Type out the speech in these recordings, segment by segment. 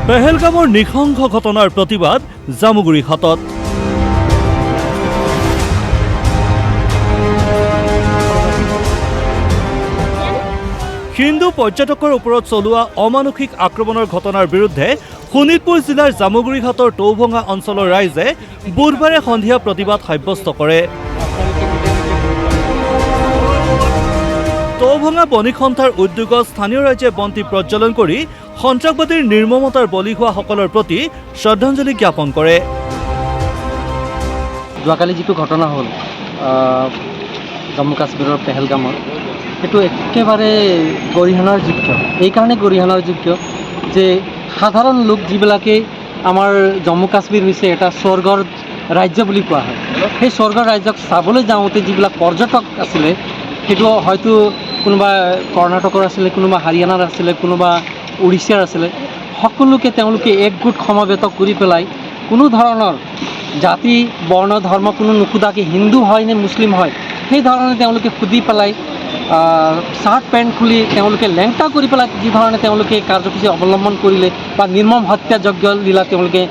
পেহেলগামৰ নৃশংস ঘটনাৰ প্ৰতিবাদ জামুগুৰি ঘাটত। হিন্দু পৰ্যটকৰ ওপৰত চলোৱা অমানসিক আক্ৰমণৰ ঘটনাৰ বিৰুদ্ধে শোণিতপুৰ জিলাৰ জামুগুৰি ঘাটৰ টৌভঙা অঞ্চলৰ ৰাইজে বুধবাৰে সন্ধিয়া প্ৰতিবাদ সাব্যস্ত কৰে। টৌভঙা বণিক সন্থাৰ উদ্যোগত স্থানীয় ৰাইজে বন্তি প্ৰজ্বলন কৰি সন্ত্ৰাসবাদীৰ নিৰ্মমতাৰ বলি হোৱাসকলৰ প্ৰতি শ্ৰদ্ধাঞ্জলি জ্ঞাপন কৰে। যোৱাকালি যিটো ঘটনা হ'ল জম্মু কাশ্মীৰৰ পেহেলগামৰ, সেইটো একেবাৰে গৰিহণাৰ যোগ্য। এইকাৰণে গৰিহণাৰ যোগ্য যে সাধাৰণ লোক যিবিলাকে আমাৰ জম্মু কাশ্মীৰ হৈছে এটা স্বৰ্গৰ ৰাজ্য বুলি কোৱা হয়, সেই স্বৰ্গৰ ৰাজ্যক চাবলৈ যাওঁতে যিবিলাক পৰ্যটক আছিলে, সেইটো হয়তো কোনোবা কৰ্ণাটকৰ আছিলে, কোনোবা হাৰিয়ানাৰ আছিলে, কোনোবা উৰিষ্যাৰ আছিলে, সকলোকে তেওঁলোকে একগোট সমবেত কৰি পেলাই কোনো ধৰণৰ জাতি বৰ্ণ ধৰ্ম কোনো নুসুধাকৈ হিন্দু হয় নে মুছলিম হয় সেই ধৰণে তেওঁলোকে সুধি পেলাই চাৰ্ট পেণ্ট খুলি তেওঁলোকে লেংটা কৰি পেলাই যি ধৰণে তেওঁলোকে কাৰ্যসূচী অৱলম্বন কৰিলে বা নিৰ্মম হত্যাযজ্ঞ লীলা তেওঁলোকে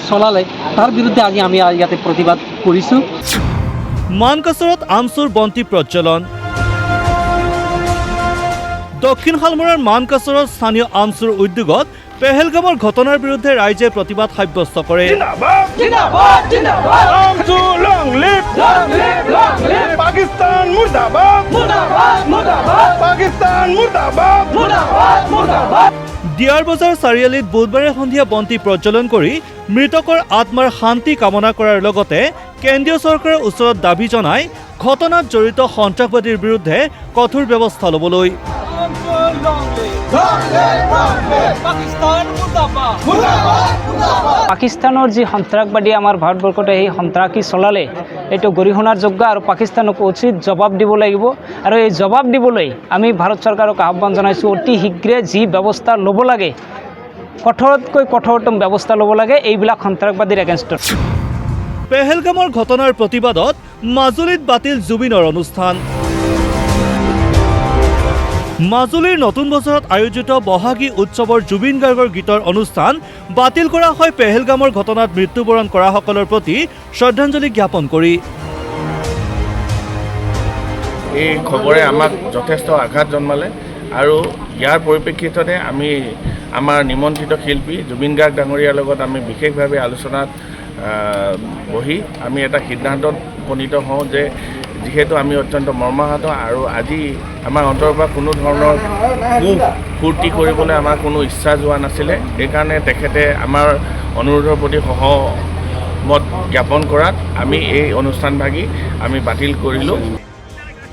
চলালে, তাৰ বিৰুদ্ধে আজি আমি ইয়াতে প্ৰতিবাদ কৰিছোঁ। মানকাছাৰত আমচুৰ বন্তি প্ৰজ্বলন। দক্ষিণ শালমৰাৰ মানকাছাৰত স্থানীয় আমচুৰ উদ্যোগত পেহেলগামৰ ঘটনাৰ বিৰুদ্ধে ৰাইজে প্ৰতিবাদ সাব্যস্ত কৰে। দিয়াৰ বজাৰ চাৰিআলিত বুধবাৰে সন্ধিয়া বন্তি প্ৰজ্বলন কৰি মৃতকৰ আত্মাৰ শান্তি কামনা কৰাৰ লগতে কেন্দ্ৰীয় চৰকাৰৰ ওচৰত দাবী জনাই ঘটনাত জড়িত সন্ত্ৰাসবাদীৰ বিৰুদ্ধে কঠোৰ ব্যৱস্থা ল'বলৈ। পাকিস্তানৰ যি সন্ত্ৰাসবাদী আমাৰ ভাৰতবৰ্ষতে সেই সন্ত্ৰাসী চলালে এইটো গৰিহণাৰ যোগ্য আৰু পাকিস্তানক উচিত জবাব দিব লাগিব। আৰু এই জবাব দিবলৈ আমি ভাৰত চৰকাৰক আহ্বান জনাইছোঁ, অতি শীঘ্ৰে যি ব্যৱস্থা ল'ব লাগে, কঠোৰতকৈ কঠোৰতম ব্যৱস্থা ল'ব লাগে এইবিলাক সন্ত্ৰাসবাদীৰ এগেইনষ্টত। পেহেলগামৰ ঘটনাৰ প্ৰতিবাদত মাজুলীত বাতিল জুবিনৰ অনুষ্ঠান। মাজুলীৰ নতুন বছৰত আয়োজিত বহাগী উৎসৱৰ জুবিন গাৰ্গৰ গীতৰ অনুষ্ঠান বাতিল কৰা হয় পেহেলগামৰ ঘটনাত মৃত্যুবৰণ কৰাসকলৰ প্ৰতি শ্ৰদ্ধাঞ্জলি জ্ঞাপন কৰি। এই খবৰে আমাক যথেষ্ট আঘাত জন্মালে আৰু ইয়াৰ পৰিপ্ৰেক্ষিততে আমি আমাৰ নিমন্ত্ৰিত শিল্পী জুবিন গাৰ্গ ডাঙৰীয়াৰ লগত আমি বিশেষভাৱে আলোচনাত বহি আমি এটা সিদ্ধান্তত উপনীত হওঁ যে যিহেতু আমি অত্যন্ত মৰ্মাহত আৰু আজি আমাৰ অন্তৰৰ পৰা কোনো ধৰণৰ ফূৰ্তি কৰিবলৈ আমাৰ কোনো ইচ্ছা যোৱা নাছিলে, সেইকাৰণে তেখেতে আমাৰ অনুৰোধৰ প্ৰতি সহমত জ্ঞাপন কৰাত আমি এই অনুষ্ঠানভাগি আমি বাতিল কৰিলোঁ।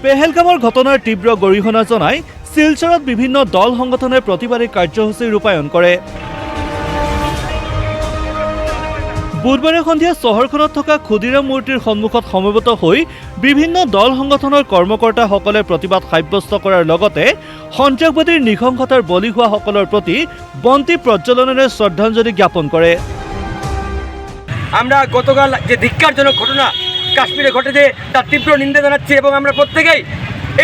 পেহেলগামৰ ঘটনাৰ তীব্ৰ গৰিহণা জনাই শিলচৰত বিভিন্ন দল সংগঠনে প্ৰতিবাদী কাৰ্যসূচী ৰূপায়ণ কৰে। বুধবাৰে সন্ধিয়া চহৰখনত থকা ক্ষুদিৰাম মূৰ্তিৰ সন্মুখত সমবেত হৈ বিভিন্ন দল সংগঠনৰ কৰ্মকৰ্তাসকলে প্ৰতিবাদ সাব্যস্ত কৰাৰ লগতে সন্ত্ৰাসবাদীৰ নৃশংসতাৰ বলি হোৱাসকলৰ প্ৰতি বন্তি প্ৰজ্বলনেৰে শ্ৰদ্ধাঞ্জলি জ্ঞাপন কৰে। আমরা গতকাল যে ধিক্কারজনক ঘটনা কাশ্মীরে ঘটেছে তার তীব্র নিন্দা জানাচ্ছি এবং আমরা প্রত্যেকেই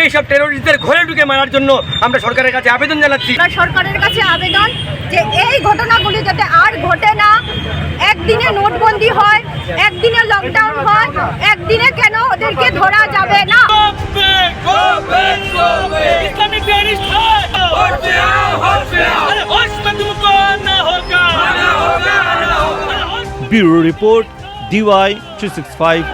এই সব টেরোরিস্টদের ঘরে ঢুকে মারার জন্য আমরা সরকারের কাছে আবেদন জানাচ্ছি। সরকারের কাছে আবেদন যে এই ঘটনাগুলি যাতে আর ঘটে না। একদিনে নোটবন্দি হয়, একদিনে লকডাউন হয়, একদিনে কেন ওদেরকে ধরা যাবে না। Bureau report DY 365।